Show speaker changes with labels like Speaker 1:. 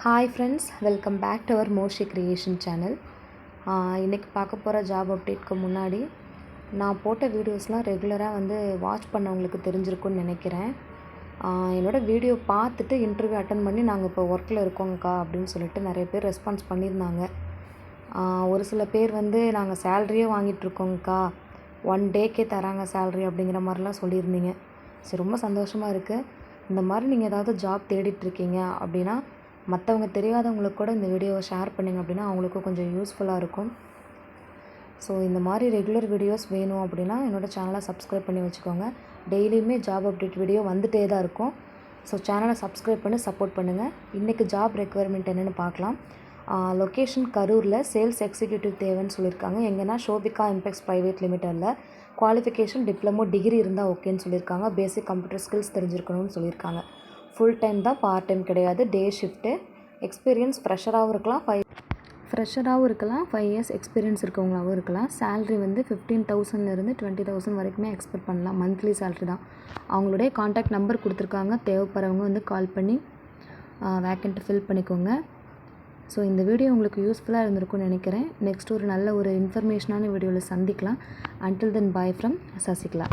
Speaker 1: Hi friends, welcome back to our Moshi creation channel. இன்றைக்கி பார்க்க போகிற ஜாப் அப்டேட்க்கு முன்னாடி நான் போட்ட வீடியோஸ்லாம் ரெகுலராக வாட்ச் பண்ணவங்களுக்கு தெரிஞ்சிருக்குன்னு நினைக்கிறேன். என்னோடய வீடியோ பார்த்துட்டு இன்டர்வியூ அட்டன் பண்ணி நாங்கள் இப்போ ஒர்க்கில் இருக்கோங்கக்கா அப்படின்னு சொல்லிட்டு நிறைய பேர் ரெஸ்பான்ஸ் பண்ணியிருந்தாங்க. ஒரு சில பேர் நாங்கள் சேலரியே வாங்கிட்டுருக்கோங்கக்கா, 1 டேக்கே தராங்க சேலரி அப்படிங்கிற மாதிரிலாம் சொல்லியிருந்தீங்க. சரி, ரொம்ப சந்தோஷமாக இருக்குது. இந்த மாதிரி நீங்கள் ஏதாவது ஜாப் தேடிட்டுருக்கீங்க அப்படின்னா மற்றவங்க தெரியாதவங்களுக்கு கூட இந்த வீடியோவை ஷேர் பண்ணிங்க அப்படின்னா அவங்களுக்கும் கொஞ்சம் யூஸ்ஃபுல்லாக இருக்கும். ஸோ இந்த மாதிரி ரெகுலர் வீடியோஸ் வேணும் அப்படின்னா என்னோடய சேனலை சப்ஸ்கிரைப் பண்ணி வச்சுக்கோங்க. டெய்லியுமே ஜாப் அப்டேட் வீடியோ வந்துகிட்டே தான் இருக்கும். ஸோ சேனலை சப்ஸ்கிரைப் பண்ணி சப்போர்ட் பண்ணுங்கள். இன்றைக்கி ஜாப் ரெக்குயர்மெண்ட் என்னென்னு பார்க்கலாம். லொக்கேஷன் கரூரில் சேல்ஸ் எக்ஸிக்யூட்டிவ் தேவைன்னு சொல்லியிருக்காங்க. எங்கன்னா ஷோபிகா இம்பெக்ஸ் ப்ரைவேட் லிமிட்டடில். குவாலிஃபிகேஷன் டிப்ளமோ டிகிரி இருந்தால் ஓகேன்னு சொல்லியிருக்காங்க. பேசிக் கம்ப்யூட்டர் ஸ்கில்ஸ் தெரிஞ்சிருக்கணும்னு சொல்லியிருக்காங்க. ஃபுல் டைம் தான், பார்ட் டைம் கிடையாது. Day shift. எக்ஸ்பீரியன்ஸ் ஃப்ரெஷராகவும் இருக்கலாம், 5 இயர்ஸ் எக்ஸ்பீரியன்ஸ் இருக்கவங்களாகவும் இருக்கலாம். சேலரி 15,000லேருந்து 20,000 வரைக்குமே எக்ஸ்பெக்ட் பண்ணலாம். மந்த்லி சேலரி தான். அவங்களுடைய காண்டாக்ட் நம்பர் கொடுத்துருக்காங்க. தேவைப்படுறவங்க கால் பண்ணி வேக்கண்ட்டை ஃபில் பண்ணிக்கோங்க. ஸோ இந்த வீடியோ உங்களுக்கு யூஸ்ஃபுல்லாக இருந்திருக்கும்னு நினைக்கிறேன். நெக்ஸ்ட் ஒரு நல்ல இன்ஃபர்மேஷனான வீடியோவில் சந்திக்கலாம். Until then, bye from Sasikala.